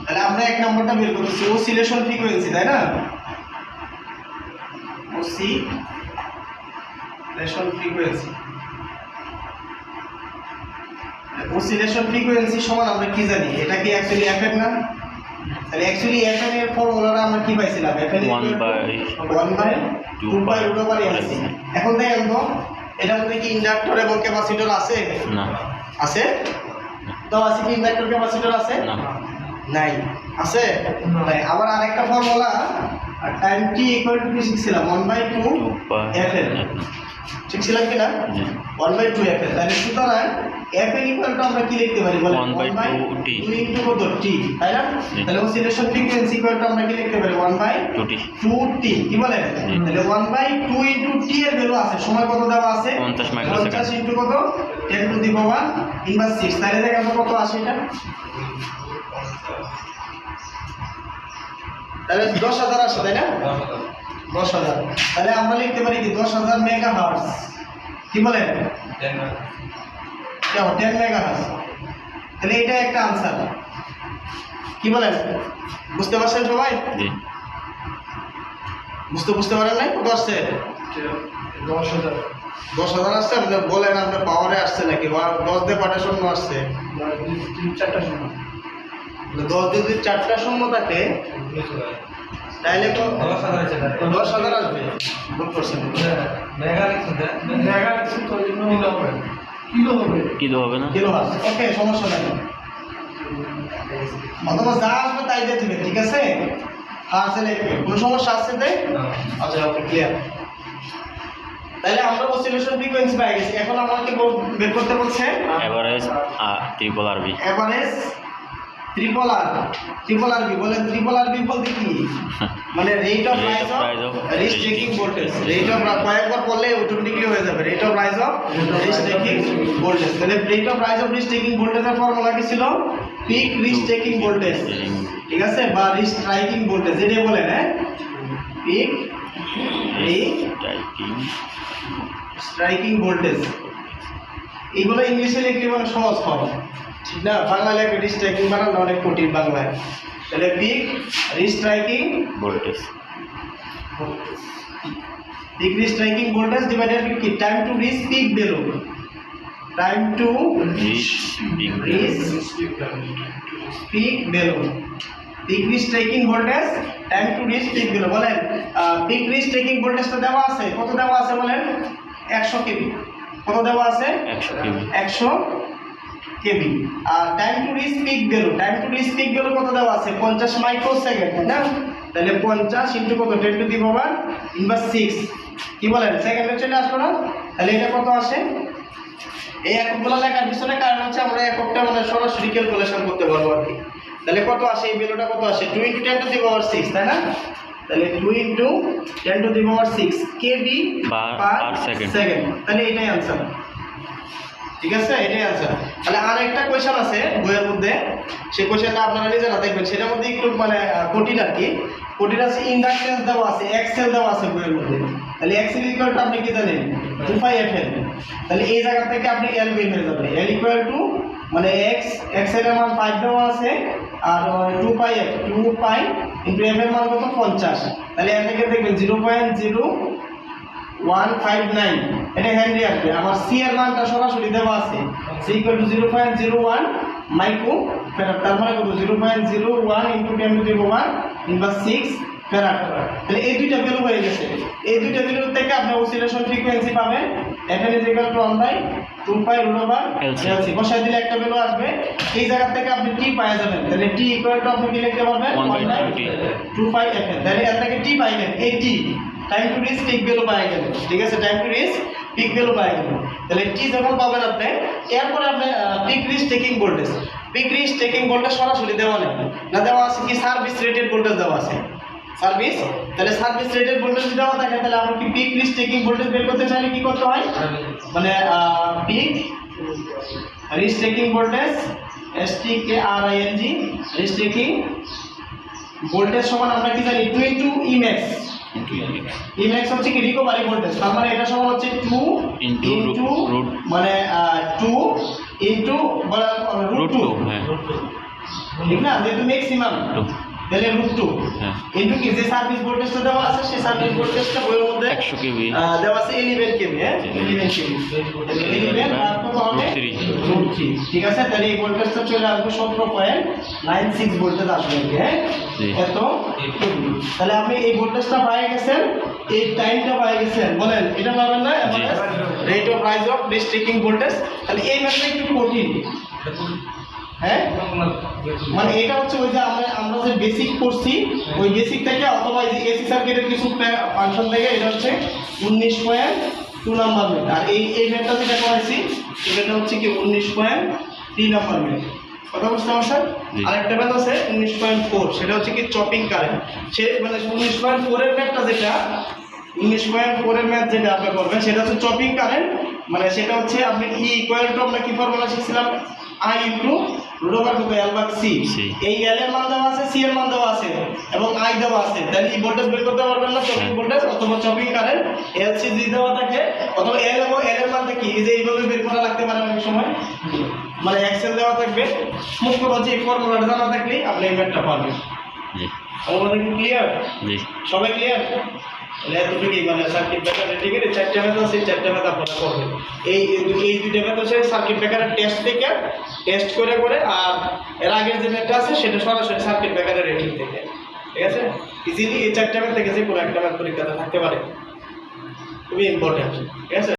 তাহলে আমরা এক নম্বরটা বের করতেছি অসিলেশন ফ্রিকোয়েন্সি, তাই না? অসিলেশন ফ্রিকোয়েন্সি, অসিলেশন ফ্রিকোয়েন্সি সমান আমরা কি জানি? এটা কি অ্যাকচুয়ালি এফএন না? তাহলে অ্যাকচুয়ালি এফএন এর ফর্মুলাটা আমরা কি পাইছিলাম? FN 1/2π√LC। এখন দেখেন তো এটার মধ্যে কি ইন্ডাক্টর এবং ক্যাপাসিটর আছে? না। আছে? তো আছে কি ইন্ডাক্টর ক্যাপাসিটর আছে? না। নাই। আছে? তাই আবার আরেকটা formula time t equal to কি শিখছিলাম? 1/2 FN। ঠিক ছিলাম কি না? 1/2 FN। তাহলে সুতরাং FN ইকুয়াল টু আমরা কি লিখতে পারি বলেন? 1/2t ইনটু কত? t, তাই না? তাহলে অসিলেশন ফ্রিকোয়েন্সি ইকুয়াল টু আমরা কি লিখতে পারি? 1/2t। কি বলেন? তাহলে 1/2 ইনটু t এর ভ্যালু আছে, সময় কত দেওয়া আছে? 50 মাইক্রোসেকেন্ড। 50 ইনটু কত? 10 টু দি পাওয়ার ইনভার্স 6। তাহলে দেখেন কত আসে এটা? তাহলে 10,000 আসে, তাই না? 10,000। তাহলে আমরা লিখতে পারি কি 10,000 মেগাহার্টজ। কি বলেন? 10 মেগাহার্টজ। তাহলে এটা একটা आंसर। কি বলেন? বুঝতে পারছেন সবাই? জি। বুঝতে পারেন না? কত আসছে? 10,000। 10,000 আসছে। আপনি বলেন আপনার পাওয়ারে আসছে নাকি? 10 দিয়ে কয়টা শূন্য আসছে? 4টা শূন্য। 10 দিয়ে যদি 4টা শূন্য থাকে তাহলে তো 10,000 আসবে। ভুল করছেন। কিলো হবে না? Kilo hertz. ওকে, সমস্যা নাই। অথবা যা আসবে তাই দিয়ে দিবেন, ঠিক আছে? হার্টজে লিখবেন। কোনো সমস্যা আছে তাই? আচ্ছা, ওকে, ক্লিয়ার। তাহলে আমরা অসিলেশন ফ্রিকোয়েন্সি পেয়ে গেছি। এখন আমাকে বের করতে বলছে average triple RB. Average triple RB. বলেন ট্রিপল আরবি বলতে কি? মানে rate of rise of restriking voltage. Rate of কয়েকবার পড়লে অটোমেটিক্যালি হয়ে যাবে। Rate of rise of restriking voltage. তাহলে rate of rise of restriking ভোল্টেজের ফর্মুলা কি ছিল? পিক রিস্ক টেকিং ভোল্টেজ, ঠিক আছে? বা রিস্ক স্ট্রাইকিং ভোল্টেজ, এটাই বলেন। হ্যাঁ, পিক স্ট্রাইকিং ভোল্টেজ। এগুলো ইংলিশে লিখলে মানে সহজ হয়, ঠিক না? বাংলা লেখা রিস্ক স্ট্রাইকিং বানানো অনেক কঠিন বাংলায়। তাহলে peak restriking voltage, peak restriking voltage divided by কি? Time to reach peak value. Time to reach peak value. Peak restriking voltage time to reach peak value. বলেন peak restriking ভোল্টেজটা দেওয়া আছে, কত দেওয়া আছে বলেন? 100 KV. কত দেওয়া আছে? 100 কেভি। আর time to reach peak value, কত দেওয়া আছে? 50 মাইক্রোসেকেন্ড, তাই না? তাহলে 50 ইনটু কত? 10 টু দি পাওয়ার ইনভার্স 6। কি বলেন? সেকেন্ডে চলে আসলো না? তাহলে এটা কত আসে? এই এককগুলো লেখার পিছনে কারণ হচ্ছে আমরা এককটা মানে সরাসরি ক্যালকুলেশন করতে পারবো আর কি। তাহলে কত আসে? এই ভ্যালুটা কত আসে? 2 ইনটু 10 টু দি পাওয়ার 6, তাই না? তাহলে 2 into 10 to the power 6 kV per second. তাহলে এটাই आंसर, ঠিক আছে? এটাই आंसर। তাহলে আরেকটা কোশ্চেন আছে বইয়ের মধ্যে, সেই কোশ্চেনটা আপনারা নিজেরা দেখবেন। সেটার মধ্যে একটু মানে কঠিন আর কি। কঠিন আছে, ইন্ডাকটেন্স দেওয়া আছে, এক্সএল দেওয়া আছে বইয়ের মধ্যে। তাহলে এক্সএল ইকুয়াল টু আপনি কি জানেন? 2πfl। তাহলে এই জায়গা থেকে আপনি এল বের হয়ে যাবে। এল ইকুয়াল টু মানে এক্সএল এর মান 5 দেওয়া আছে আর 2πf 2π ইনটু f এর মান কত? 50। তাহলে এর থেকে দেখবেন 0.0159, এটা হেনরি আসবে। আমার সি এর মানটা সরাসরি দেওয়া আছে, c equal to 0.01 micro farad. তার মানে কত? 0.01 into 10 to the power inverse 6 farad. তাহলে এই দুইটা ভ্যালু হয়ে গেছে। এই দুইটা ভ্যালু থেকে আপনি অসিলেশন ফ্রিকোয়েন্সি পাবেন। Fn = 1/2π/LC। বসাই দিলে একটা ভ্যালু আসবে। এই জায়গা থেকে আপনি t পাওয়া যাবেন। তাহলে t = আপনি কি লিখতে পারবেন? 1/2πfn। তাহলে এর থেকে t পাইলেন, এই t time to reach peak value পাওয়া গেল, ঠিক আছে? Time to reach peak value পাওয়া গেল। তাহলে t যখন পাবেন আপনি, এরপরে আপনি peak restriking voltage. Peak restriking voltage সরাসরি দেওয়া নেই, না দেওয়া আছে কি? সার্ভিস রেটেড ভোল্টেজ দেওয়া আছে। সার্ভিস, তাহলে সার্ভিস রেটেড ভোল্টেজ দেওয়া থাকে। তাহলে আমরা কি পিক রিচ টেকিং ভোল্টেজ বের করতে চাইলে কি করতে হয়? মানে peak restriking voltage STKRING restriking voltage সমান আমরা কি জানি? 2 ইনটু ইম্যাক্স। ইম্যাক্স হচ্ছে কি? Recovery voltage. তার মানে এটা সমান হচ্ছে 2 ইনটু মানে 2 ইন্টু রুট টু, হ্যাঁ ঠিক না, যেহেতু ম্যাক্সিমাম 2 তাহলে রুট টু হ্যাঁ ইন্টু কি যে সার্ভিস ভোল্টেজটা দেওয়া আছে সেই সার্ভিস ভোল্টেজটা বইয়ের মধ্যে 100 কেভি দেওয়া আছে 11 কেভি, হ্যাঁ 11 কেভি, 11 আর কত হবে √3 √3, ঠিক আছে। তাহলে এই ভোল্টেজটা চলে আসবে 17.96 ভোল্টেজ আসবে, হ্যাঁ জি। এত কেভি। তাহলে আপনি এই ভোল্টেজটা পেয়ে গেছেন, এই টাইমটা পেয়ে গেছেন, বলেন এটা পাবেন না রেট অফ রাইজ অফ ডিস টেকিং ভোল্টেজ। তাহলে এই ম্যাথটা একটু কঠিন, হ্যাঁ মানে এটা হচ্ছে ওই যে আমরা যে বেসিক করছি ওই বেসিক থেকে অথবা এই যে এসি সার্কিটের কিছু ফাংশন থেকে এটা হচ্ছে 19.2 নাম্বার মিনিট। আর এই ম্যাথটা যেটা করাইছি এটা হচ্ছে কি 19.3 নাম্বার মিনিট। কথা বুঝতে পারছেন? জি। আরেকটা ম্যাথ আছে 19.4, সেটা হচ্ছে কি চপিং কারেন্ট। সে মানে 19.4 এর ম্যাথটা যেটা 19.4 এর ম্যাথ যেটা আপনি করবেন সেটা হচ্ছে চপিং কারেন্ট, মানে সেটা হচ্ছে আপনি ই ইকুয়াল টু আমরা কি ফর্মুলা শিখছিলাম, আই ইনটু রুট ওভার কত এল ভাগ সি। C। এই এল এর মান দেওয়া আছে, সি এর মান দেওয়া আছে এবং আই দেওয়া আছে, তাহলে এই ভোল্টেজ বের করতে পারবেন না, চপিং ভোল্টেজ অথবা চপিং কারেন্ট এল সি জি দেওয়া থাকে অথবা এল এবং এল এর মানটা কি এই যে এইভাবে বের করা লাগতে পারে অনেক সময়, মানে এক্সেল দেওয়া থাকবে, মুখ্য হচ্ছে এই ফর্মুলাটা জানা থাকলেই আপনি এই ম্যাথটা পারবেন। জি আমাদের কি ক্লিয়ার? জি সবাই ক্লিয়ার? তাহলে এতটুকুই, মানে সার্কিট ব্রেকারের ঠিক আছে, চারটে ম্যাথ আছে, এই চারটে ম্যাথ আপনারা করবেন। এই দুইটা ম্যাথ হচ্ছে সার্কিট ব্রেকারের টেস্ট থেকে টেস্ট করে করে, আর এর আগের যে ম্যাথটা আছে সেটা সরাসরি সার্কিট ব্রেকারের রেটিং থেকে, ঠিক আছে। ইজিলি এই চারটে ম্যাথ থেকে যে কোনো একটা ম্যাথ পরীক্ষাতে থাকতে পারে, খুবই ইম্পর্টেন্ট, ঠিক আছে।